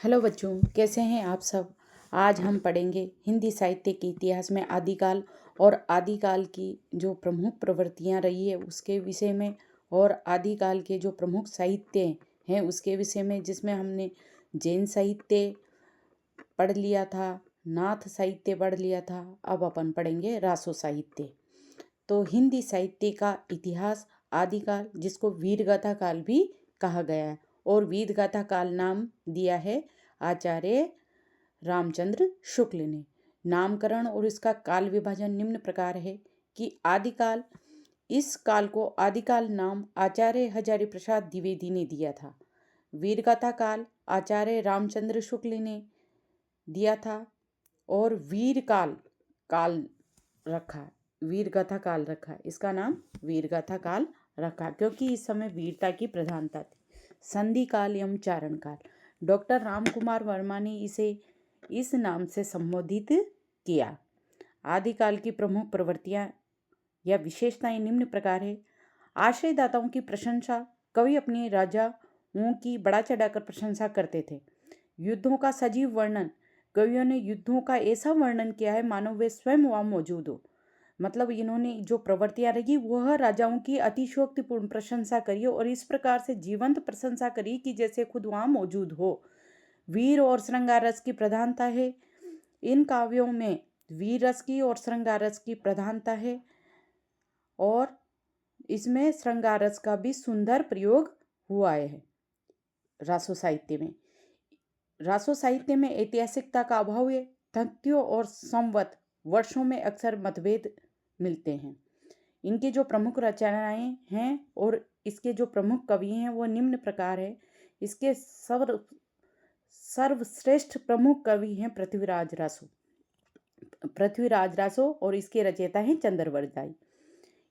Hello बच्चों, कैसे हैं आप सब। आज हम पढ़ेंगे हिंदी साहित्य के इतिहास में आदिकाल और आदिकाल की जो प्रमुख प्रवृत्तियां रही है उसके विषय में, और आदिकाल के जो प्रमुख साहित्य हैं उसके विषय में, जिसमें हमने जैन साहित्य पढ़ लिया था, नाथ साहित्य पढ़ लिया था। अब अपन पढ़ेंगे रासो साहित्य। तो हिंदी साहित्य का इतिहास आदिकाल, जिसको वीरगाथा काल भी कहा गया है, और वीरगाथा काल नाम दिया है आचार्य रामचंद्र शुक्ल ने। नामकरण और इसका काल विभाजन निम्न प्रकार है कि आदिकाल, इस काल को आदिकाल नाम आचार्य हजारी प्रसाद द्विवेदी ने दिया था। वीरगाथा काल आचार्य रामचंद्र शुक्ल ने दिया था, और वीरकाल काल रखा, वीरगाथा काल रखा, इसका नाम वीरगाथा काल रखा क्योंकि इस समय वीरता की प्रधानता थी। संधि काल एवं चारण काल, डॉक्टर राम कुमार वर्मा ने इसे इस नाम से संबोधित किया। आदिकाल की प्रमुख प्रवृत्तियां या विशेषताएं निम्न प्रकार है। आश्रयदाताओं की प्रशंसा, कवि अपने राजाओं की बढ़ा चढ़ाकर प्रशंसा करते थे। युद्धों का सजीव वर्णन, कवियों ने युद्धों का ऐसा वर्णन किया है मानो वे स्वयं वहां मौजूद हो। मतलब इन्होंने जो प्रवृत्तियां रही वह राजाओं की अतिशयोक्तिपूर्ण प्रशंसा करी और इस प्रकार से जीवंत प्रशंसा करी कि जैसे खुद वहां मौजूद हो। वीर और श्रृंगार रस की प्रधानता है। इन काव्यों में वीर रस की और श्रृंगार रस की प्रधानता है, और इसमें श्रृंगार रस का भी सुंदर प्रयोग हुआ है। रासो साहित्य में ऐतिहासिकता का अभाव है। तथ्यों और संवत वर्षों में अक्सर मतभेद मिलते हैं। इनके जो प्रमुख रचनाएं हैं और इसके जो प्रमुख कवि हैं वो निम्न प्रकार है। इसके सर्वश्रेष्ठ प्रमुख कवि हैं पृथ्वीराज रासो, और इसके रचयिता हैं चंद्रवरदाई।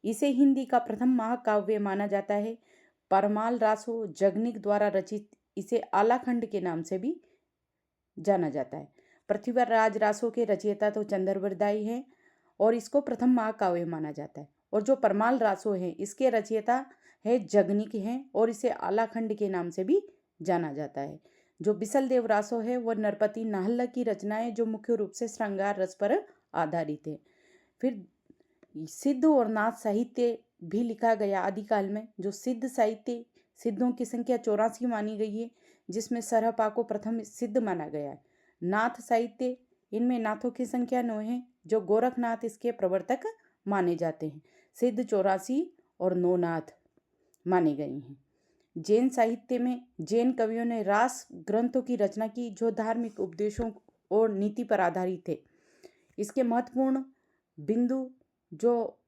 इसे हिंदी का प्रथम महाकाव्य माना जाता है। परमाल रासो जगनिक द्वारा रचित इसे आलाखंड के नाम से भी जाना जाता है। पृथ्वीराज रासो के रचयिता तो चंद्रवरदाई हैं और इसको प्रथम महाकाव्य माना जाता है। और जो परमाल रासो है इसके रचयिता है जगनिक हैं और इसे आलाखंड के नाम से भी जाना जाता है। जो बिसलदेव रासो है वह नरपति नाहल्ला की रचनाएं जो मुख्य रूप से श्रृंगार रस पर आधारित है। फिर सिद्ध और नाथ साहित्य भी लिखा गया आदिकाल में। जो सिद्ध साहित्य, सिद्धों की संख्या 84 मानी गई है, जिसमें सरहपा को प्रथम सिद्ध माना गया है। नाथ साहित्य, इनमें नाथों की संख्या 9 है, जो गोरखनाथ इसके प्रवर्तक माने जाते हैं। सिद्ध 84 और 9 नाथ माने गए हैं। जैन साहित्य में जैन कवियों ने रास ग्रंथों की रचना की जो धार्मिक उपदेशों और नीति पर आधारित थे। इसके महत्वपूर्ण बिंदु जो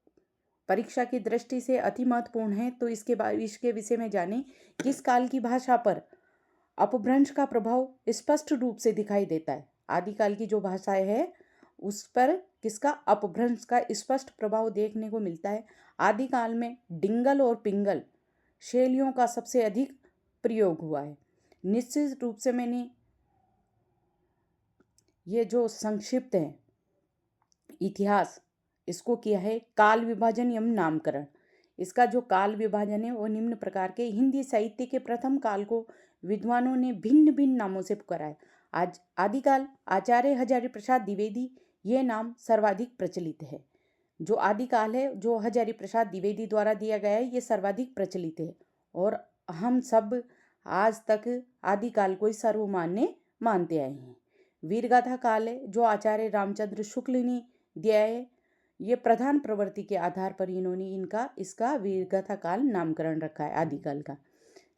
परीक्षा की दृष्टि से अति महत्वपूर्ण है, तो इसके विषय में जाने। किस काल की भाषा पर अपभ्रंश का प्रभाव स्पष्ट रूप से दिखाई देता है। आदिकाल की जो भाषाएं है उस पर किसका अपभ्रंश का स्पष्ट प्रभाव देखने को मिलता है। आदिकाल में डिंगल और पिंगल शैलियों का सबसे अधिक प्रयोग हुआ है। निश्चित रूप से मैंने ये जो संक्षिप्त है इतिहास इसको किया है काल विभाजन एवं नामकरण। इसका जो काल विभाजन है वो निम्न प्रकार के। हिंदी साहित्य के प्रथम काल को विद्वानों ने भिन्न भिन्न नामों से पुकारा है। आज आदिकाल आचार्य हजारी प्रसाद द्विवेदी ये नाम सर्वाधिक प्रचलित है। जो आदिकाल है जो हजारी प्रसाद द्विवेदी द्वारा दिया गया है ये सर्वाधिक प्रचलित है, और हम सब आज तक आदिकाल को ही सर्वमान्य मानते आए हैं। वीरगाथा काल है जो आचार्य रामचंद्र शुक्ल ने दिया है। ये प्रधान प्रवृत्ति के आधार पर इन्होंने इसका वीरगाथा काल नामकरण रखा है आदिकाल का।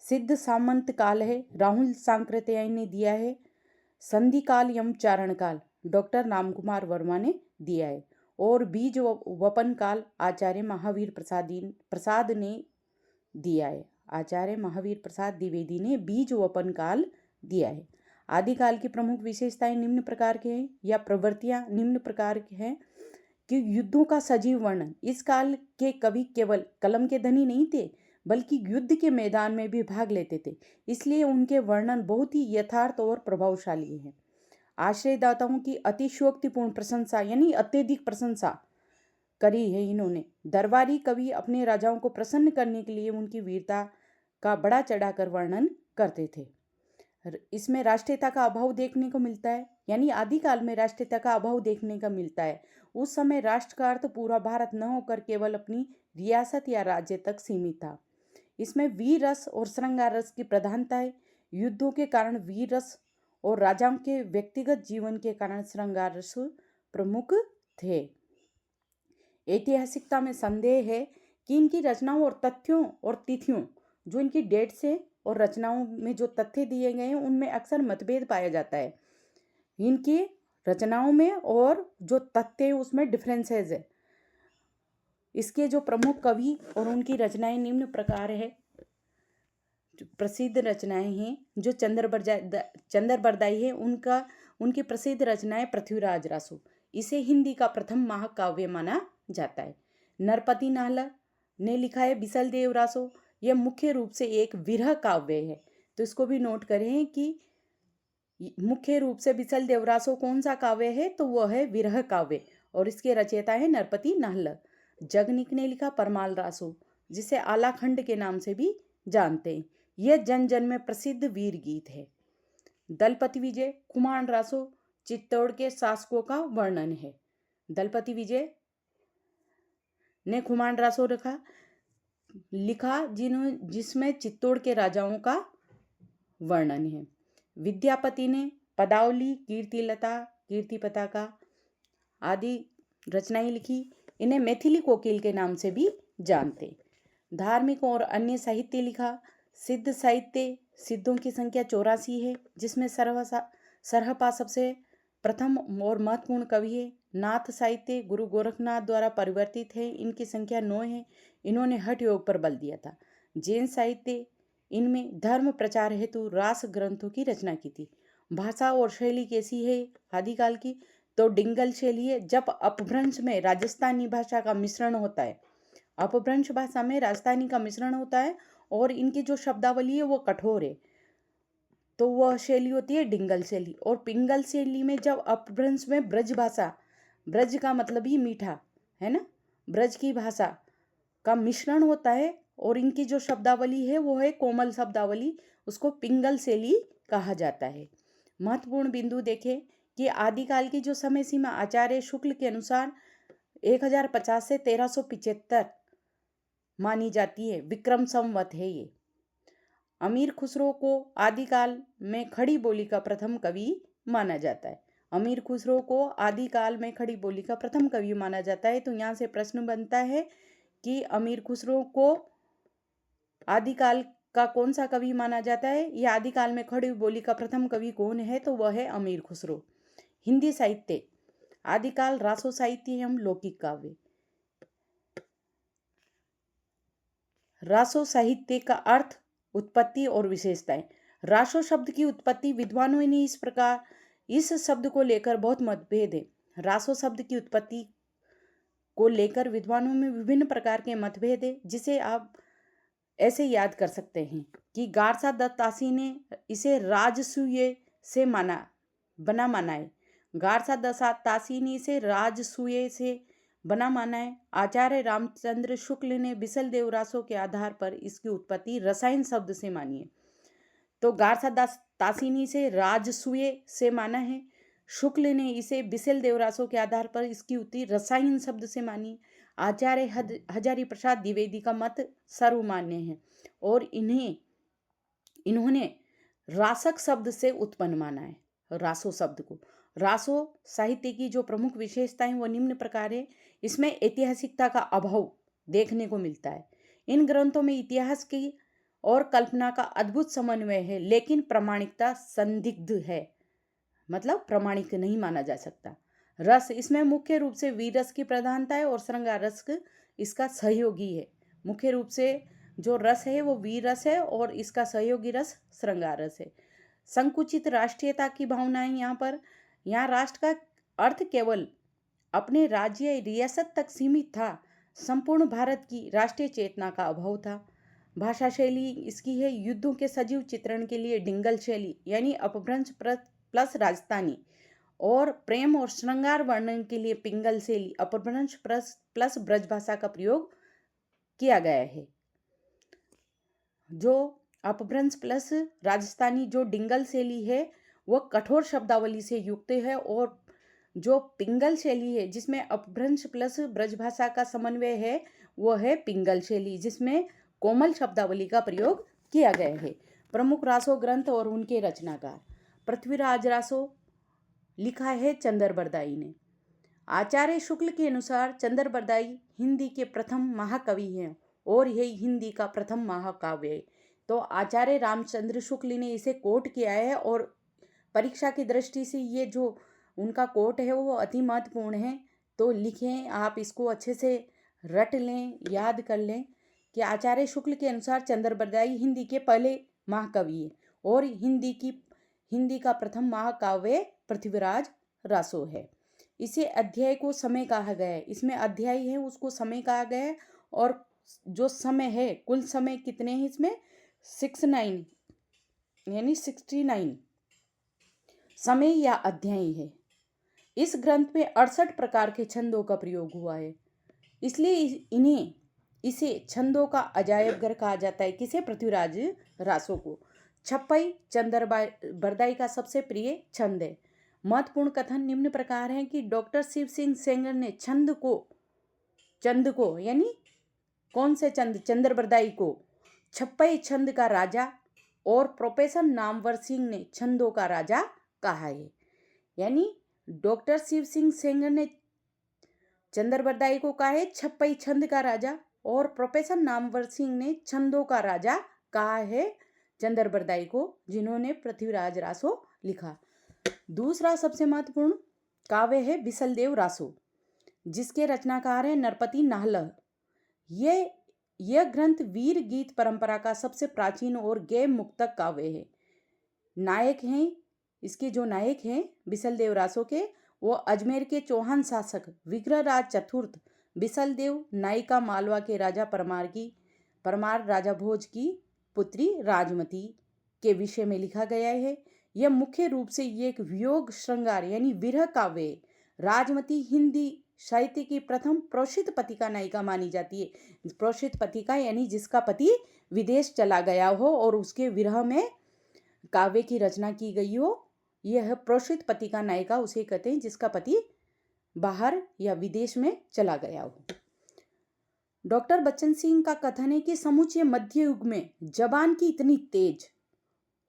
सिद्ध सामंत काल है राहुल सांकृत्यायन ने दिया है। संधि काल एवं चारण काल डॉक्टर रामकुमार वर्मा ने दिया है। और बीज वपन काल आचार्य महावीर प्रसाद ने दिया है। आचार्य महावीर प्रसाद द्विवेदी ने बीज वपन काल दिया है। आदिकाल की प्रमुख विशेषताएं निम्न प्रकार के हैं या प्रवृत्तियां निम्न प्रकार की हैं कि युद्धों का सजीव वर्णन। इस काल के कवि केवल कलम के धनी नहीं थे बल्कि युद्ध के मैदान में भी भाग लेते थे, इसलिए उनके वर्णन बहुत ही यथार्थ और प्रभावशाली हैं। आश्रयदाताओं की अतिशयोक्तिपूर्ण प्रशंसा यानी अत्यधिक प्रशंसा करी है इन्होंने। दरबारी कवि अपने राजाओं को प्रसन्न करने के लिए उनकी वीरता का बड़ा चढ़ाकर वर्णन करते थे। इसमें राष्ट्रीयता का अभाव देखने को मिलता है, यानी आदिकाल में राष्ट्रीयता का अभाव देखने का मिलता है। उस समय राष्ट्र का अर्थ पूरा भारत न होकर केवल अपनी रियासत या राज्य तक सीमित था। इसमें वीर रस और श्रृंगार रस की प्रधानता है। युद्धों के कारण वीर रस और राजाओं के व्यक्तिगत जीवन के कारण श्रृंगार रस प्रमुख थे। ऐतिहासिकता में संदेह है कि इनकी रचनाओं और तथ्यों और तिथियों, जो इनकी डेट से और रचनाओं में जो तथ्य दिए गए हैं उनमें अक्सर मतभेद पाया जाता है। इनकी रचनाओं में और जो तथ्य है उसमें डिफरेंसेस है। इसके जो प्रमुख कवि और उनकी रचनाएं निम्न प्रकार है। जो प्रसिद्ध रचनाएं हैं, जो चंद्र बरदाई है, उनकी प्रसिद्ध रचनाएं पृथ्वीराज रासो। इसे हिंदी का प्रथम महाकाव्य माना जाता है। नरपति नाहला ने लिखा है बिसल देव रासो। यह मुख्य रूप से एक विरह काव्य है, तो इसको भी नोट करें कि मुख्य रूप से बिसल देवरासो कौन सा काव्य है, तो वह है विरह काव्य, और इसके रचयिता है नरपति नाहला। जगनिक ने लिखा परमाल रासो, जिसे आलाखंड के नाम से भी जानते हैं। यह जन जन में प्रसिद्ध वीर गीत है। दलपति विजय खुमान रासो चित्तौड़ के शासकों का वर्णन है। दलपति विजय ने खुमान रासो लिखा जिसमें चित्तौड़ के राजाओं का वर्णन है। विद्यापति ने पदावली, कीर्तिलता, कीर्ति पताका आदि रचनाएं लिखी। इन्हें मैथिली कोकिल के नाम से भी जानते। धार्मिक और अन्य साहित्य लिखा। सिद्ध साहित्य, सिद्धों की संख्या 84 है, जिसमें सरहपा सबसे प्रथम और महत्वपूर्ण कवि है। नाथ साहित्य गुरु गोरखनाथ द्वारा परिवर्तित है, इनकी संख्या 9 है। इन्होंने हठ योग पर बल दिया था। जैन साहित्य, इनमें धर्म प्रचार हेतु रास ग्रंथों की रचना की थी। भाषा और शैली कैसी है आदिकाल की, तो डिंगल शैली है, जब अपभ्रंश में राजस्थानी भाषा का मिश्रण होता है। अपभ्रंश भाषा में राजस्थानी का मिश्रण होता है और इनकी जो शब्दावली है वो कठोर है, तो वह शैली होती है डिंगल शैली। और पिंगल शैली में जब अपभ्रंश में ब्रज भाषा, ब्रज का मतलब ही मीठा है ना, ब्रज की भाषा का मिश्रण होता है और इनकी जो शब्दावली है वो है कोमल शब्दावली, उसको पिंगल शैली कहा जाता है। महत्वपूर्ण बिंदु देखें कि आदिकाल की जो समय सीमा आचार्य शुक्ल के अनुसार 1050 से 1375 मानी जाती है। विक्रम संवत है ये। अमीर खुसरो को आदिकाल में खड़ी बोली का प्रथम कवि माना जाता है। अमीर खुसरो को आदिकाल में खड़ी बोली का प्रथम कवि माना जाता है। तो यहाँ से प्रश्न बनता है कि अमीर खुसरो को आदिकाल का कौन सा कवि माना जाता है, या आदिकाल में खड़ी बोली का प्रथम कवि कौन है, तो वह है अमीर खुसरो। हिंदी साहित्य, आदिकाल रासो साहित्य एवं लौकिक काव्य। रासो साहित्य का अर्थ, उत्पत्ति और विशेषताएं। रासो शब्द की उत्पत्ति विद्वानों ने इस शब्द को लेकर बहुत मतभेद है। रासो शब्द की उत्पत्ति को लेकर विद्वानों में विभिन्न प्रकार के मतभेद है, जिसे आप ऐसे याद कर सकते हैं कि गारसा दत्त तासी ने इसे राजसूय से बना माना है। गारसा दत्त तासी ने इसे राजसूय से बना माना है। आचार्य रामचंद्र शुक्ल ने बिसल देव रासो के आधार पर इसकी उत्पत्ति रसायन शब्द से मानी है। तो गारसा दत्त तासी ने इसे राजसूय से माना है। शुक्ल ने इसे बिसल देव रासो के आधार पर इसकी उत्पत्ति रसायन शब्द से मानी। आचार्य हजारी प्रसाद द्विवेदी का मत सर्वमान्य है और इन्होंने रासक शब्द से उत्पन्न माना है रासो शब्द को। रासो साहित्य की जो प्रमुख विशेषताएं वो निम्न प्रकार है। इसमें ऐतिहासिकता का अभाव देखने को मिलता है। इन ग्रंथों में इतिहास की और कल्पना का अद्भुत समन्वय है, लेकिन प्रामाणिकता संदिग्ध है, मतलब प्रामाणिक नहीं माना जा सकता। रस, इसमें मुख्य रूप से वीर रस की प्रधानता है और श्रृंगार रस इसका सहयोगी है। मुख्य रूप से जो रस है वो वीर रस है और इसका सहयोगी रस श्रृंगार रस है। संकुचित राष्ट्रीयता की भावनाएं यहाँ राष्ट्र का अर्थ केवल अपने राज्य रियासत तक सीमित था। संपूर्ण भारत की राष्ट्रीय चेतना का अभाव था। भाषा शैली इसकी है युद्धों के सजीव चित्रण के लिए डिंगल शैली यानी अपभ्रंश प्लस राजस्थानी, और प्रेम और श्रृंगार वर्णन के लिए पिंगल शैली अपभ्रंश प्लस ब्रज भाषा का प्रयोग किया गया है। जो अपभ्रंश प्लस राजस्थानी जो डिंगल शैली है वह कठोर शब्दावली से युक्त है, और जो पिंगल शैली है जिसमें अपभ्रंश प्लस ब्रजभाषा का समन्वय है वह है पिंगल शैली, जिसमें कोमल शब्दावली का प्रयोग किया गया है। प्रमुख रासो ग्रंथ और उनके रचनाकार। पृथ्वीराज रासो लिखा है चंदरबरदाई ने। आचार्य शुक्ल के अनुसार चंदरबरदाई हिंदी के प्रथम महाकवि हैं और यही हिंदी का प्रथम महाकाव्य है। तो आचार्य रामचंद्र शुक्ल ने इसे कोट किया है, और परीक्षा की दृष्टि से ये जो उनका कोट है वो अति महत्वपूर्ण है। तो लिखें, आप इसको अच्छे से रट लें, याद कर लें कि आचार्य शुक्ल के अनुसार चंदरबरदाई हिंदी के पहले महाकवि है और हिंदी का प्रथम महाकाव्य पृथ्वीराज रासो है। इसे अध्याय को समय कहा गया है। इसमें अध्याय है उसको समय कहा गया है, और जो समय है, कुल समय कितने हैं इसमें 69 यानी 69 समय या अध्याय है। इस ग्रंथ में 68 प्रकार के छंदों का प्रयोग हुआ है, इसलिए इसे छंदों का अजायब घर कहा जाता है। किसे? पृथ्वीराज रासो को। छप्पई चंदरबरदाई का सबसे प्रिय छंद है। महत्वपूर्ण कथन निम्न प्रकार है कि डॉक्टर शिव सिंह सेंगर ने चंद को यानी कौन से चंद? चंदरबरदाई को छप्पई छंद का राजा और प्रोफेसर नामवर सिंह ने छंदों का राजा कहा है। यानी डॉक्टर शिव सिंह सेंगर ने चंदरबरदाई को कहा है छप्पई छंद का राजा, और प्रोफेसर नामवर सिंह ने छंदों का राजा कहा है चंदरबरदाई को, जिन्होंने पृथ्वीराज रासो लिखा। दूसरा सबसे महत्वपूर्ण काव्य है बिसलदेव रासो, जिसके रचनाकार है नरपति नाहलह। यह ग्रंथ वीर गीत परंपरा का सबसे प्राचीन और गैर मुक्तक काव्य है। इसके जो नायक हैं बिसलदेव रासो के, वो अजमेर के चौहान शासक विग्रहराज चतुर्थ बिसलदेव, नायिका मालवा के राजा परमार राजा भोज की पुत्री राजमती के विषय में लिखा गया है। यह मुख्य रूप से ये एक वियोग श्रृंगार यानी विरह काव्य है। राजमती हिंदी साहित्य की प्रथम प्रोषित पतिका नायिका मानी जाती है। प्रोषित पतिका यानी जिसका पति विदेश चला गया हो और उसके विरह में काव्य की रचना की गई हो, यह प्रोषित पतिका नायिका उसे कहते हैं जिसका पति बाहर या विदेश में चला गया हो। डॉक्टर बच्चन सिंह का कथन है कि समूचे मध्य युग में जबान की इतनी तेज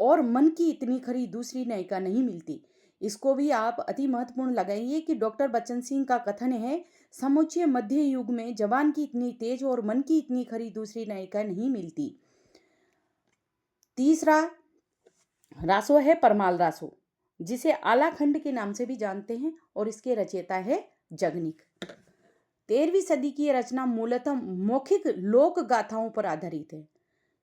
और मन की इतनी खरी दूसरी नायिका नहीं मिलती। इसको भी आप अति महत्वपूर्ण लगाइए कि डॉक्टर बच्चन सिंह का कथन है समूचे मध्य युग में जबान की इतनी तेज और मन की इतनी खरी दूसरी नायिका नहीं मिलती। तीसरा रासो है परमाल रासो, जिसे आलाखंड के नाम से भी जानते हैं, और इसके रचयिता है जगनिक। 13वीं सदी की रचना मूलतः मौखिक लोक गाथाओं पर आधारित है,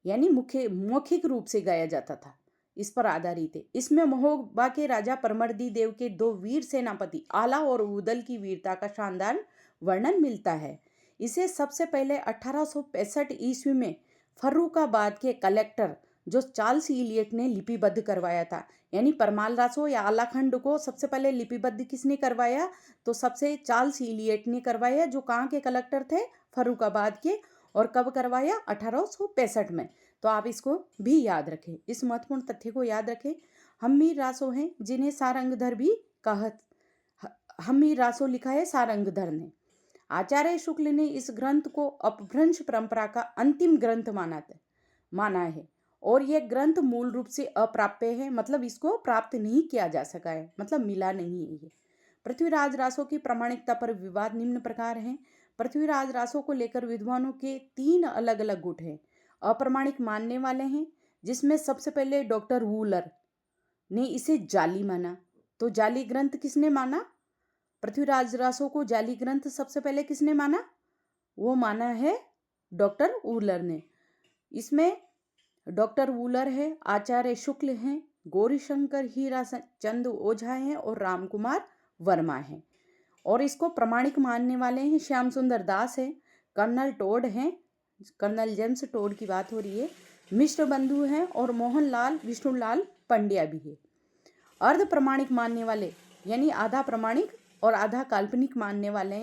यानी मौखिक रूप से गाया जाता था, इस पर आधारित है। इसमें महोबा के राजा परमर्दी देव के 2 वीर सेनापति आला और उदल की वीरता का शानदार वर्णन मिलता है। इसे सबसे पहले 1865 ईस्वी में फर्रुखाबाद के कलेक्टर जो चार्ल्स इलियट ने लिपिबद्ध करवाया था। यानी परमाल रासो या आलाखंड को सबसे पहले लिपिबद्ध किसने करवाया? तो सबसे चार्ल्स इलियट ने करवाया, जो कहाँ के कलेक्टर थे? फर्रुखाबाद के। और कब करवाया? 1865 में। तो आप इसको भी याद रखें, इस महत्वपूर्ण तथ्य को याद रखें। हम्मीर रासो हैं जिन्हें सारंगधर भी हम्मीर रासो लिखा है सारंगधर ने। आचार्य शुक्ल ने इस ग्रंथ को अपभ्रंश परंपरा का अंतिम ग्रंथ माना है, और यह ग्रंथ मूल रूप से अप्राप्य है, मतलब इसको प्राप्त नहीं किया जा सका है, मतलब मिला नहीं है ये। पृथ्वीराज रासो की प्रामाणिकता पर विवाद निम्न प्रकार है। पृथ्वीराज रासो को लेकर विद्वानों के 3 अलग अलग गुट हैं। अप्रामाणिक मानने वाले हैं, जिसमें सबसे पहले डॉक्टर वूलर ने इसे जाली माना। तो जाली ग्रंथ किसने माना? पृथ्वीराज रासो को जाली ग्रंथ सबसे पहले किसने माना? वो माना है डॉक्टर वूलर ने। इसमें डॉक्टर वूलर है, आचार्य शुक्ल हैं, गौरीशंकर हीरा चंद ओझा हैं और रामकुमार वर्मा हैं। और इसको प्रमाणिक मानने वाले हैं श्याम सुंदर दास है, कर्नल टोड हैं, कर्नल जेम्स टोड की बात हो रही है, मिश्र बंधु हैं और मोहनलाल विष्णुलाल पंड्या भी है। अर्ध प्रमाणिक मानने वाले यानी आधा प्रमाणिक और आधा काल्पनिक मानने वाले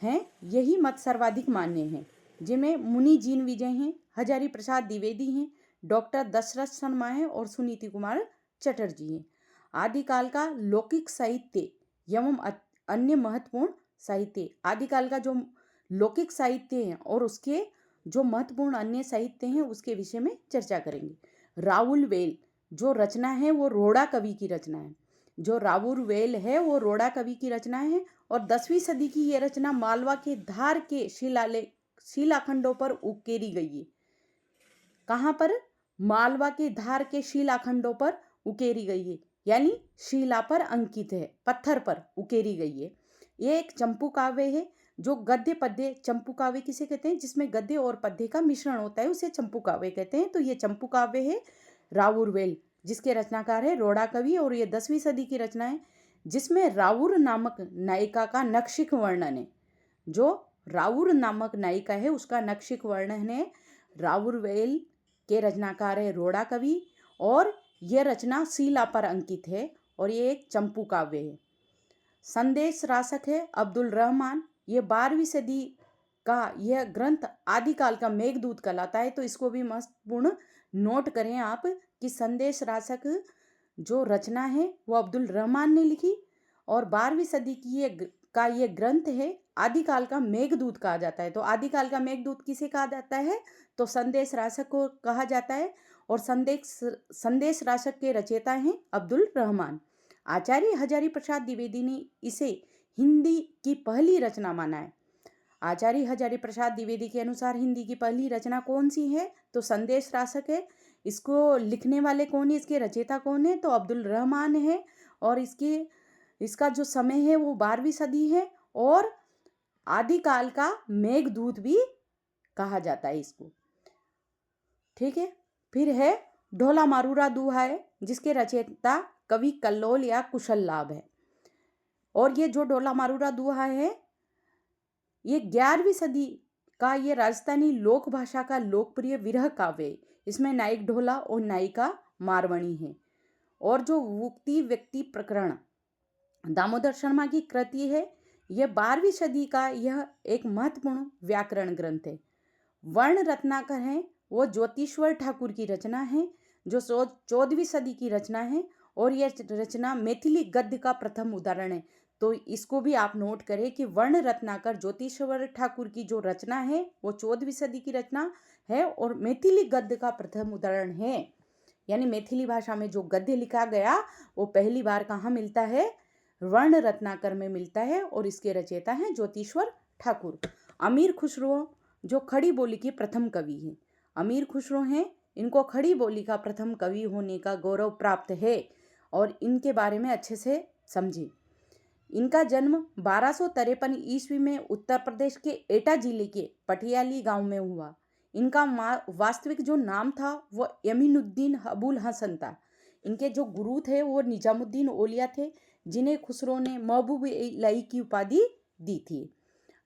हैं, यही मत सर्वाधिक मान्य हैं, जिनमें मुनि जीन विजय हैं, हजारी प्रसाद द्विवेदी हैं, डॉक्टर दशरथ शर्मा है और सुनीति कुमार चटर्जी हैं। आदिकाल का लौकिक साहित्य एवं अन्य महत्वपूर्ण साहित्य। आदिकाल का जो लौकिक साहित्य है और उसके जो महत्वपूर्ण अन्य साहित्य हैं उसके विषय में चर्चा करेंगे। राहुल वेल जो रचना है वो रोड़ा कवि की रचना है। जो राहुल वेल है वो रोड़ा कवि की रचना है और 10वीं सदी की ये रचना मालवा के धार के शिलाखंडों पर उकेरी गई है। कहाँ पर? मालवा के धार के शिलाखंडों पर उकेरी गई है, यानी शिला पर अंकित है, पत्थर पर उकेरी गई है। ये एक चंपू काव्य है जो गद्य पद्य। चंपू काव्य किसे कहते हैं? जिसमें गद्य और पद्य का मिश्रण होता है उसे चंपू काव्य कहते हैं। तो ये चंपू काव्य है राहुल वेल, जिसके रचनाकार है रोड़ा कवि और ये 10वीं सदी की रचना है, जिसमें राहुल नामक नायिका का नक्षिक वर्णन है। जो राहुल नामक नायिका है उसका नक्षिक वर्णन है। राहुल वेल के रचनाकार है रोड़ा कवि और यह रचना शिला पर अंकित है और ये एक चंपू काव्य है। संदेश रासक है अब्दुल रहमान। ये 12वीं सदी का यह ग्रंथ आदिकाल का मेघदूत कहलाता है। तो इसको भी महत्वपूर्ण नोट करें आप कि संदेश रासक जो रचना है वो अब्दुल रहमान ने लिखी और 12वीं सदी की ये ग्रंथ है। आदिकाल का मेघदूत कहा जाता है। तो आदिकाल का मेघदूत किसे कहा जाता है? तो संदेश रासक को कहा जाता है और संदेश रासक के रचयिता हैं अब्दुल रहमान। आचार्य हजारी प्रसाद द्विवेदी ने इसे हिंदी की पहली रचना माना है। आचार्य हजारी प्रसाद द्विवेदी के अनुसार हिंदी की पहली रचना कौन सी है? तो संदेश रासक है। इसको लिखने वाले कौन है, इसके रचयिता कौन है? तो अब्दुल रहमान है और इसका जो समय है वो 12वीं सदी है और आदिकाल का मेघदूत भी कहा जाता है इसको। ठीक है। फिर है ढोला मारूरा दुहा है, जिसके रचयिता कवि कल्लोल या कुशल लाभ है। और ये जो ढोला मारूरा दुहा है ये 11वीं सदी का ये राजस्थानी लोक भाषा का लोकप्रिय विरह काव्य है। इसमें नायक ढोला और नायिका मारवणी है। और जो उक्ति व्यक्ति प्रकरण दामोदर शर्मा की कृति है, यह 12वीं सदी का यह एक महत्वपूर्ण व्याकरण ग्रंथ है। वर्ण रत्नाकर हैं वो ज्योतिश्वर ठाकुर की रचना है जो 14वीं सदी की रचना है और यह रचना मैथिली गद्य का प्रथम उदाहरण है। तो इसको भी आप नोट करें कि वर्ण रत्नाकर ज्योतिश्वर ठाकुर की जो रचना है वो 14वीं सदी की रचना है और मैथिली गद्य का प्रथम उदाहरण है। यानी मैथिली भाषा में जो गद्य लिखा गया वो पहली बार कहाँ मिलता है? वर्ण रत्नाकर में मिलता है और इसके रचयिता हैं ज्योतिश्वर ठाकुर। अमीर खुसरो जो खड़ी बोली के प्रथम कवि हैं। अमीर खुसरो हैं, इनको खड़ी बोली का प्रथम कवि होने का गौरव प्राप्त है और इनके बारे में अच्छे से समझें। इनका जन्म 1253 ईस्वी में उत्तर प्रदेश के एटा जिले के पटियाली गांव में हुआ। इनका वास्तविक जो नाम था वो यमीनुद्दीन अबुल हसन था। इनके जो गुरु थे वो निजामुद्दीन औलिया थे, जिन्हें खुसरो ने महबूब इलाही की उपाधि दी थी।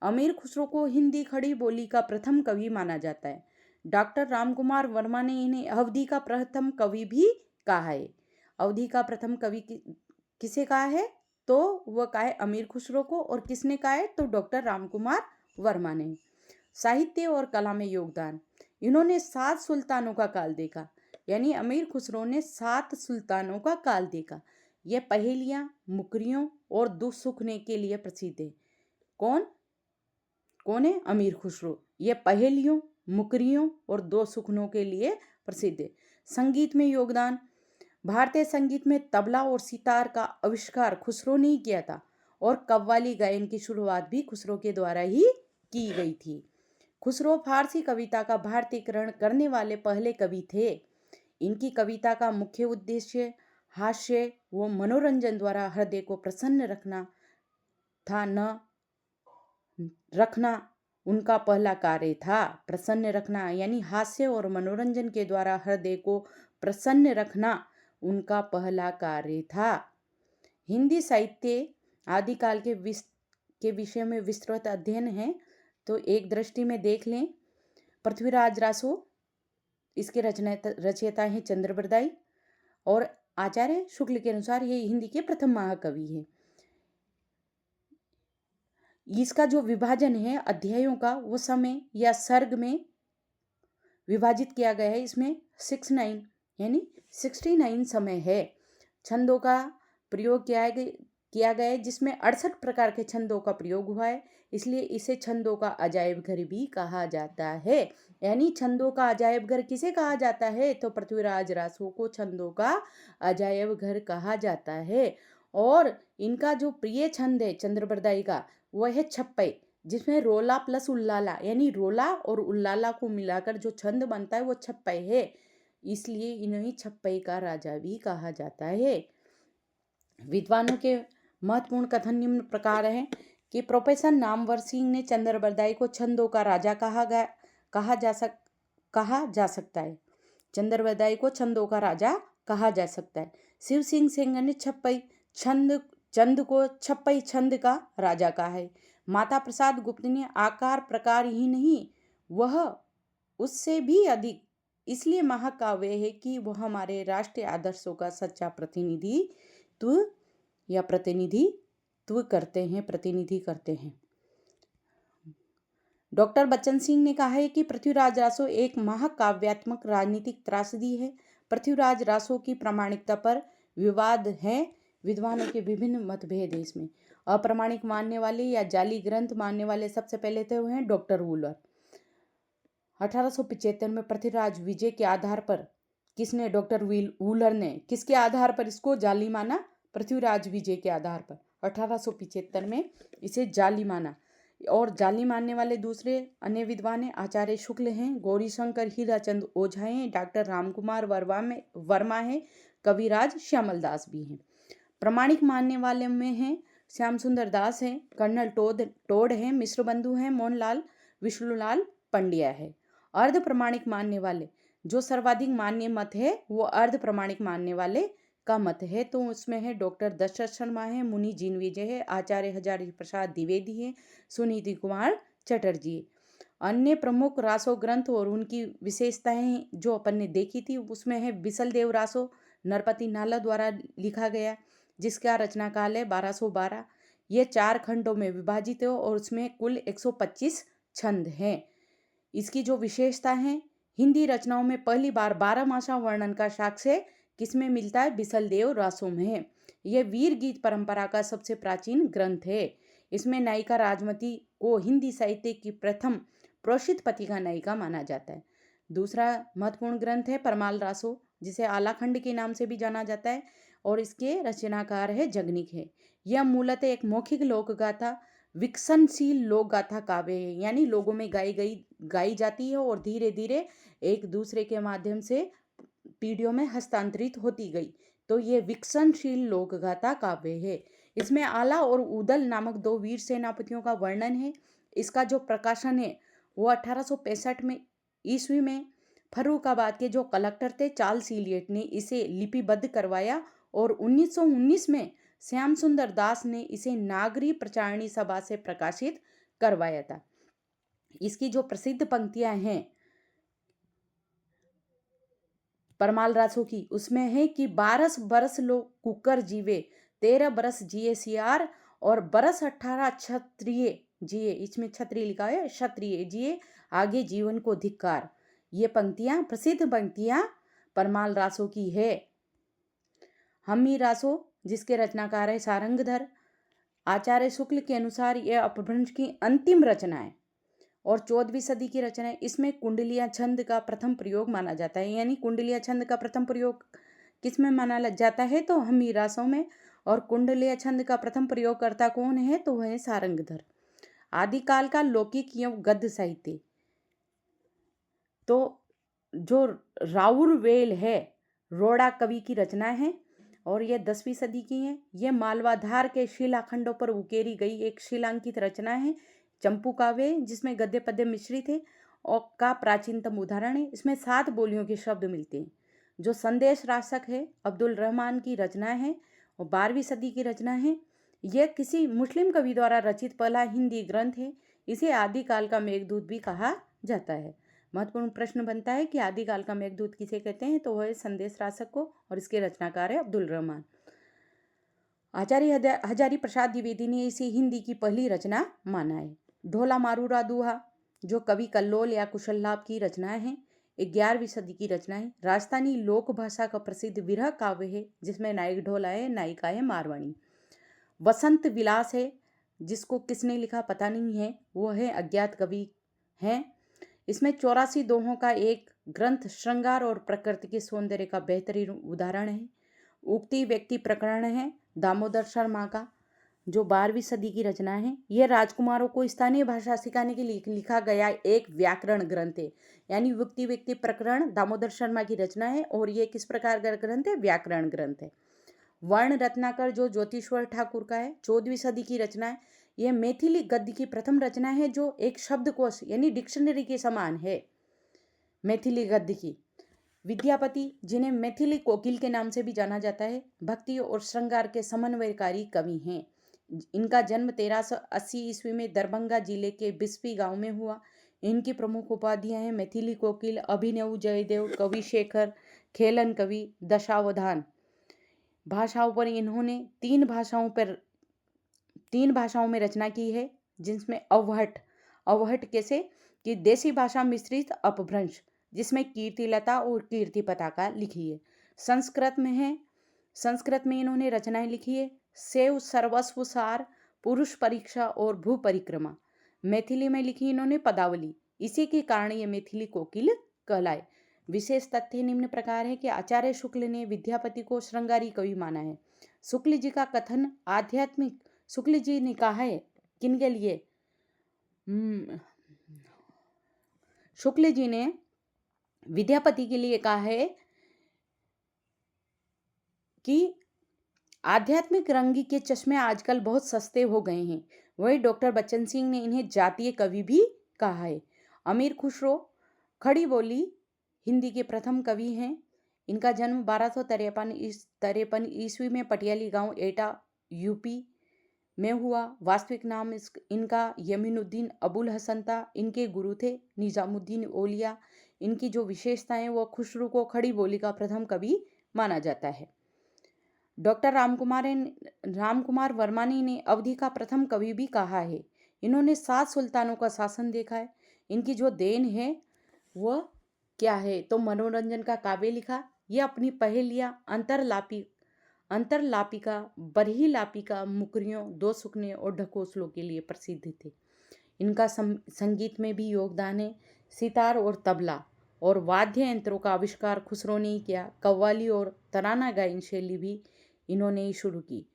अमीर खुसरो को हिंदी खड़ी बोली का प्रथम कवि माना जाता है। डॉक्टर रामकुमार वर्मा ने इन्हें अवधि का प्रथम कवि भी कहा है। अवधि का प्रथम कवि किसे कहा है? तो वह कहा है अमीर खुसरो को। और किसने कहा है? तो डॉक्टर रामकुमार वर्मा ने। साहित्य और कला में योगदान, इन्होंने 7 सुल्तानों का काल देखा। यानी अमीर खुसरो ने 7 सुल्तानों का काल देखा। यह पहेलियां, मुकरियों और दुख सुखने के लिए प्रसिद्ध है। कौन कौन है? अमीर खुसरो। यह पहेलियों, मुकरियों और दो सुखनों के लिए प्रसिद्ध है। संगीत में योगदान, भारतीय संगीत में तबला और सितार का आविष्कार खुसरो ने ही किया था और कव्वाली गायन की शुरुआत भी खुसरो के द्वारा ही की गई थी। खुसरो फारसी कविता का भारतीयकरण करने वाले पहले कवि थे। इनकी कविता का मुख्य उद्देश्य हास्य व मनोरंजन द्वारा हृदय को प्रसन्न रखना था। न रखना उनका पहला कार्य था। प्रसन्न रखना यानी हास्य और मनोरंजन के द्वारा हृदय को प्रसन्न रखना उनका पहला कार्य था। हिंदी साहित्य आदिकाल के विषय में विस्तृत अध्ययन है, तो एक दृष्टि में देख लें। पृथ्वीराज रासो, इसके रचयिता हैं चंद्रबरदाई और आचार्य शुक्ल के अनुसार ये हिंदी के प्रथम महाकवि हैं। इसका जो विभाजन है अध्यायों का वो समय या सर्ग में विभाजित किया गया है। इसमें 69 यानी 69 समय है। छंदों का प्रयोग किया गया है, जिसमें 68 प्रकार के छंदों का प्रयोग हुआ है, इसलिए इसे छंदों का अजायब घर भी कहा जाता है। यानी छंदों का अजायब घर किसे कहा जाता है? तो पृथ्वीराज रासो को छंदों का अजायब घर कहा जाता है। और इनका जो प्रिय छंद है चंद्रबरदाई का, वह है छप्पई, जिसमें रोला प्लस उल्लाला यानी रोला और उल्लाला को मिलाकर जो छंद बनता है वो छप्पई है, इसलिए इन्हें छप्पई का राजा भी कहा जाता है। विद्वानों के महत्वपूर्ण कथन निम्न प्रकार है कि प्रोफेसर नामवर सिंह ने चंद्रबरदाई को छंदों का राजा कहा जा सकता है। चंद्रबरदाई को छंदों का राजा कहा जा सकता है। शिव सिंह सेंगर ने छप्पई चंद को छप्पई छंद का राजा कहा है। माता प्रसाद गुप्त ने आकार प्रकार ही नहीं, वह उससे भी अधिक, इसलिए महाकाव्य है कि वह हमारे राष्ट्रीय आदर्शों का सच्चा प्रतिनिधित्व करते हैं। डॉक्टर बच्चन सिंह ने कहा है कि पृथ्वीराज रासो एक महाकाव्यात्मक राजनीतिक त्रासदी है। पृथ्वीराज रासो की प्रामाणिकता पर विवाद है। विद्वानों के विभिन्न मतभेद हैं इसमें। अप्रामाणिक मानने वाले या जाली ग्रंथ मानने वाले सबसे पहले तो हैं डॉक्टर वूलर। 1875 में पृथ्वीराज विजय के आधार पर डॉक्टर वूलर ने किसके आधार पर इसको जाली माना? पृथ्वीराज विजय के आधार पर 1875 में इसे जाली माना। और जाली मानने वाले दूसरे अन्य विद्वान हैं आचार्य शुक्ल हैं, गौरीशंकर हीराचंद ओझा हैं, डॉक्टर रामकुमार वर्मा हैं, कविराज श्यामल दास भी हैं। प्रमाणिक मानने वाले में हैं श्याम सुंदर दास हैं, कर्नल टोड हैं, मिश्र बंधु हैं, मोहनलाल विष्णुलाल पंड्या है। अर्ध प्रमाणिक मानने वाले जो सर्वाधिक मान्य मत है वो अर्ध प्रमाणिक मानने वाले का मत है, तो उसमें है डॉक्टर दशरथ शर्मा है, मुनि जीन विजय है, आचार्य हजारी प्रसाद द्विवेदी है, सुनीति कुमार चटर्जी। अन्य प्रमुख रासो ग्रंथ और उनकी विशेषताएं जो अपन ने देखी थी, उसमें है बिसलदेव रासो नरपति नाला द्वारा लिखा गया, जिसका रचना काल है 1212। ये 4 खंडों में विभाजित है और उसमें कुल 125 छंद हैं। इसकी जो विशेषता है, हिंदी रचनाओं में पहली बार 12 मासा वर्णन का साक्ष्य किसमें मिलता है? बिसलदेव रासो में। यह वीर गीत परंपरा का सबसे प्राचीन ग्रंथ है। इसमें नायिका राजमती को हिंदी साहित्य की प्रथम प्रोषित पत्रिका नायिका माना जाता है। दूसरा महत्वपूर्ण ग्रंथ है परमाल रासो, जिसे आलाखंड के नाम से भी जाना जाता है, और इसके रचनाकार है जगनिक है। यह मूलतः एक मौखिक लोकगाथा विकसनशील लोक गाथा काव्य है, यानी लोगों में गाई जाती है और धीरे धीरे एक दूसरे के माध्यम से पीढ़ियों में हस्तांतरित होती गई, तो ये विकसनशील लोक गाथा काव्य है। इसमें आला और उदल नामक 2 वीर सेनापतियों का वर्णन है। इसका जो प्रकाशन है वो 1865 में ईस्वी में फर्रुखाबाद के जो कलेक्टर थे चार्ल्स इलियट ने इसे लिपिबद्ध करवाया, और 1919 में श्याम सुंदर दास ने इसे नागरी प्रचारणी सभा से प्रकाशित करवाया था। इसकी जो प्रसिद्ध पंक्तियां हैं परमाल रासो की, उसमें है कि 12 बरस लोग कुकर जीवे, 13 बरस जिए सियार, और बरस 18 क्षत्रिय जिए, इसमें क्षत्रिय लिखा है, क्षत्रिय जिए आगे जीवन को धिक्कार। ये पंक्तियां प्रसिद्ध पंक्तियां परमाल रासो की है। हम्मी रासो, जिसके रचनाकार है सारंगधर, आचार्य शुक्ल के अनुसार यह अपभ्रंश की अंतिम रचना है और 14वीं सदी की रचना है। इसमें कुंडलिया छंद का प्रथम प्रयोग माना जाता है, यानी कुंडलिया छंद का प्रथम प्रयोग किस में माना जाता है? तो हम्मी रासों में। और कुंडलिया छंद का प्रथम प्रयोगकर्ता कौन है? तो वह है सारंगधर। आदिकाल का लौकिक एवं गद्य साहित्य, तो जो राउरवेल है रोड़ा कवि की रचना है और यह 10वीं सदी की है। यह मालवाधार के शिलाखंडों पर उकेरी गई एक शिलांकित रचना है। चंपू काव्य, जिसमें गद्य पद्य मिश्रित है और का प्राचीनतम उदाहरण है। इसमें 7 बोलियों के शब्द मिलते हैं। जो संदेश राशक है अब्दुल रहमान की रचना है और 12वीं सदी की रचना है। यह किसी मुस्लिम कवि द्वारा रचित पहला हिंदी ग्रंथ है। इसे आदिकाल का मेघदूत भी कहा जाता है। महत्वपूर्ण प्रश्न बनता है कि आदिकाल का मेघदूत किसे कहते हैं? तो वह संदेश राशक को, और इसके रचनाकार है अब्दुल रहमान। आचार्य हजारी प्रसाद द्विवेदी ने इसे हिंदी की पहली रचना माना है। ढोला मारूरा दुहा, जो कवि कल्लोल या कुशललाभ की रचना है, 11वीं सदी की रचना है। राजस्थानी लोक भाषा का प्रसिद्ध विरह काव्य है जिसमें नायक ढोला है, नायिका है मारवाणी। वसंत विलास है जिसको किसने लिखा पता नहीं है, वो है अज्ञात कवि हैं। इसमें 84 दोहों का एक ग्रंथ श्रृंगार और प्रकृति के सौंदर्य का बेहतरीन उदाहरण है। उक्ति व्यक्ति प्रकरण है दामोदर शर्मा का, जो 12वीं सदी की रचना है। यह राजकुमारों को स्थानीय भाषा सिखाने के लिए लिखा गया एक व्याकरण ग्रंथ है। यानी उक्ति व्यक्ति प्रकरण दामोदर शर्मा की रचना है और ये किस प्रकार का ग्रंथ है? व्याकरण ग्रंथ है। वर्ण रत्नाकर जो ज्योतिश्वर ठाकुर का है, 14वीं सदी की रचना है। यह मैथिली गद्य की प्रथम रचना है जो एक शब्दकोश यानी डिक्शनरी के समान है। मैथिली गद्य की विद्यापति, जिन्हें मैथिली कोकिल के नाम से भी जाना जाता है, भक्ति और श्रृंगार के समन्वयकारी कवि हैं। इनका जन्म 1380 ईस्वी में दरभंगा जिले के बिस्फी गांव में हुआ। इनकी प्रमुख उपाधियां हैं मैथिली कोकिल, अभिनव जयदेव, कवि शेखर, खेलन कवि, दशावधान। भाषाओं पर इन्होंने तीन भाषाओं में रचना की है, जिसमें अवहट कैसे कि देसी भाषा मिश्रित अपभ्रंश, जिसमें कीर्तिलता और कीर्ति पताका लिखी है। संस्कृत में इन्होंने रचनाएं लिखी है सेव सर्वस्व सार, पुरुष परीक्षा और भू परिक्रमा। मैथिली में लिखी इन्होंने पदावली, इसी के कारण ये मैथिली कोकिल कहलाए। विशेष तथ्य निम्न प्रकार है कि आचार्य शुक्ल ने विद्यापति को श्रृंगारी कवि माना है। शुक्ल जी का कथन आध्यात्मिक, शुक्ल जी ने कहा है किनके लिए? शुक्ल जी ने विद्यापति के लिए कहा है कि आध्यात्मिक रंगी के चश्मे आजकल बहुत सस्ते हो गए हैं। वही डॉक्टर बच्चन सिंह ने इन्हें जातीय कवि भी कहा है। अमीर खुसरो खड़ी बोली हिंदी के प्रथम कवि हैं। इनका जन्म 1253 ईस्वी में पटियाली गांव एटा यूपी में हुआ। वास्तविक नाम इनका यमीनुद्दीन अबुल हसन था। इनके गुरु थे निजामुद्दीन औलिया। इनकी जो विशेषताएं वो खुसरो को खड़ी बोली का प्रथम कवि माना जाता है। डॉक्टर रामकुमार वर्मानी ने अवधि का प्रथम कवि भी कहा है। इन्होंने 7 सुल्तानों का शासन देखा है। इनकी जो देन है वह क्या है? तो मनोरंजन का काव्य लिखा। यह अपनी पहेलियां अंतरलापिका, बरही लापिका, मुकरियों, दो सुकने और ढकोसलों के लिए प्रसिद्ध थे। इनका संगीत में भी योगदान है। सितार और तबला और वाद्य यंत्रों का आविष्कार खुसरो ने ही किया। कव्वाली और तराना गायन शैली भी इन्होंने ही शुरू की।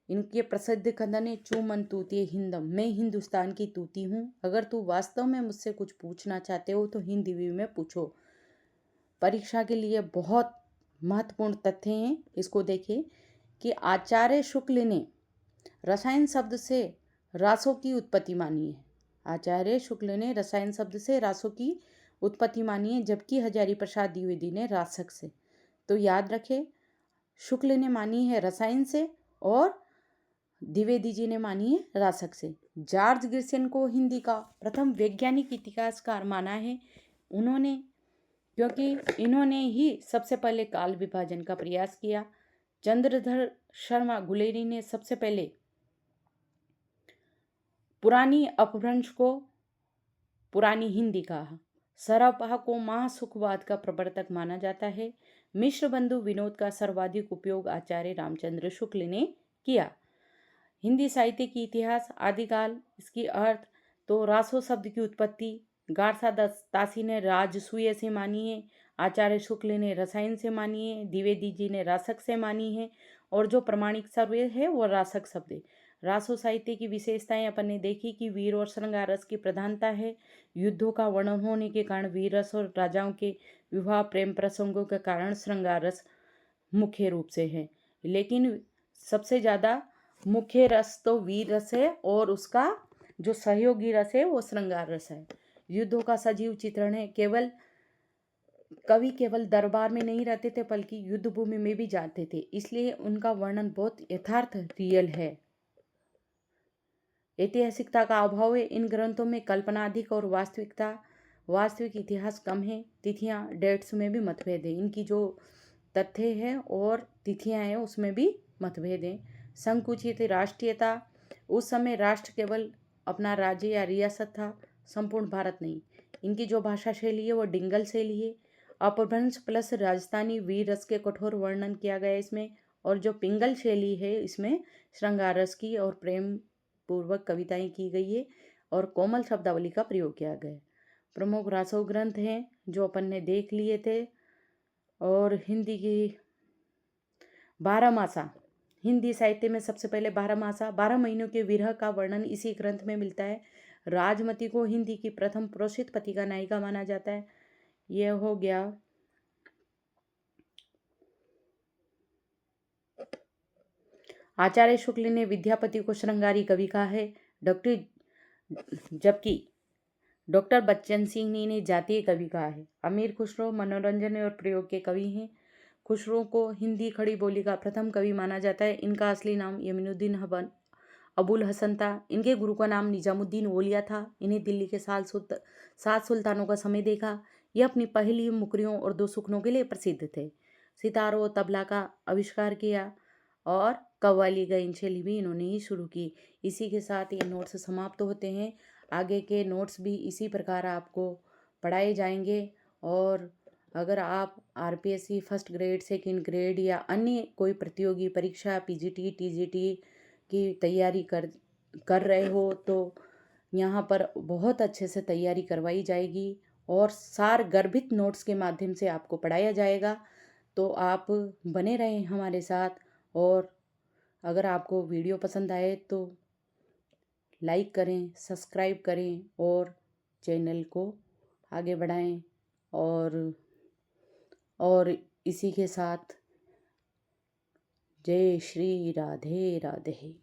इनके प्रसिद्ध कथन है चू मन तूती हिंदम, मैं हिंदुस्तान की तूती हूँ। अगर तू वास्तव में मुझसे कुछ पूछना चाहते हो तो हिंदी में पूछो। परीक्षा के लिए बहुत महत्वपूर्ण तथ्य हैं, इसको देखिए कि आचार्य शुक्ल ने रसायन शब्द से रासों की उत्पत्ति मानी है। आचार्य शुक्ल ने रसायन शब्द से रासों की उत्पत्ति मानी है, जबकि हजारी प्रसाद द्विवेदी ने रासक से। तो याद रखें, शुक्ल ने मानी है रसायन से और द्विवेदी जी ने मानी है रासक से। जॉर्ज गिब्सन को हिंदी का प्रथम वैज्ञानिक इतिहासकार माना है क्योंकि इन्होंने ही सबसे पहले काल विभाजन का प्रयास किया। चंद्रधर शर्मा गुलेरी ने सबसे पहले पुरानी अपभ्रंश को पुरानी हिंदी कहा। सरापा को महासुखवाद का प्रवर्तक माना जाता है। मिश्र बंधु विनोद का सर्वाधिक उपयोग आचार्य रामचंद्र शुक्ल ने किया। हिंदी साहित्य की इतिहास आदिकाल, इसकी अर्थ तो रासो शब्द की उत्पत्ति गारसा तासी ने राजसूय से मानी है, आचार्य शुक्ल ने रसायन से मानी है, द्विवेदी जी ने रासक से मानी है और जो प्रमाणिक सर्वे है वो रासक शब्द है। रासो साहित्य की विशेषताएं अपन ने देखी कि वीर और श्रृंगार रस की प्रधानता है। युद्धों का वर्णन होने के कारण वीर रस और राजाओं के विवाह प्रेम प्रसंगों के कारण श्रृंगार रस मुख्य रूप से है। लेकिन सबसे ज़्यादा मुख्य रस तो वीर रस है और उसका जो सहयोगी रस है वो श्रृंगार रस है। युद्धों का सजीव चित्रण है। कवि केवल दरबार में नहीं रहते थे बल्कि युद्ध भूमि में भी जाते थे, इसलिए उनका वर्णन बहुत यथार्थ रियल है। ऐतिहासिकता का अभाव है। इन ग्रंथों में कल्पना अधिक और वास्तविक इतिहास कम है। तिथियां डेट्स में भी मतभेद है। इनकी जो तथ्य है और तिथियां हैं उसमें भी मतभेद है। संकुचित राष्ट्रीयता, उस समय राष्ट्र केवल अपना राज्य या रियासत था, संपूर्ण भारत नहीं। इनकी जो भाषा शैली है वो डिंगल शैली है। अपभ्रंश प्लस राजस्थानी वीर रस के कठोर वर्णन किया गया है इसमें। और जो पिंगल शैली है इसमें श्रृंगार रस की और प्रेम पूर्वक कविताएं की गई है और कोमल शब्दावली का प्रयोग किया गया है। प्रमुख रासव ग्रंथ हैं जो अपन ने देख लिए थे। और हिंदी की बारहमासा, हिंदी साहित्य में सबसे पहले बारहमासा 12 महीनों के विरह का वर्णन इसी ग्रंथ में मिलता है। राजमती को हिंदी की प्रथम प्रोषित पत्रिका नायिका माना जाता है। यह हो गया। आचार्य शुक्ल ने विद्यापति को श्रृंगारी कवि कहा है, जबकि डॉक्टर बच्चन सिंह ने इन्हें जातीय कवि कहा है। अमीर खुसरो मनोरंजन और प्रयोग के कवि हैं। खुसरो को हिंदी खड़ी बोली का प्रथम कवि माना जाता है। इनका असली नाम यमीनुद्दीन अबुल हसन था। इनके गुरु का नाम निजामुद्दीन ओलिया था। इन्हें दिल्ली के 7 सुल्तानों का समय देखा। यह अपनी पहली मुकरियों और 2 सुखनों के लिए प्रसिद्ध थे। सितार और तबला का आविष्कार किया और कव्वाली गायन शैली भी इन्होंने ही शुरू की। इसी के साथ ये नोट्स समाप्त होते हैं। आगे के नोट्स भी इसी प्रकार आपको पढ़ाए जाएंगे। और अगर आप RPSC first grade, second grade या अन्य कोई प्रतियोगी परीक्षा पीजीटी, टीजीटी की तैयारी कर रहे हो तो यहाँ पर बहुत अच्छे से तैयारी करवाई जाएगी और सार गर्भित नोट्स के माध्यम से आपको पढ़ाया जाएगा। तो आप बने रहें हमारे साथ। और अगर आपको वीडियो पसंद आए तो लाइक करें, सब्सक्राइब करें और चैनल को आगे बढ़ाएं। और इसी के साथ जय श्री राधे राधे।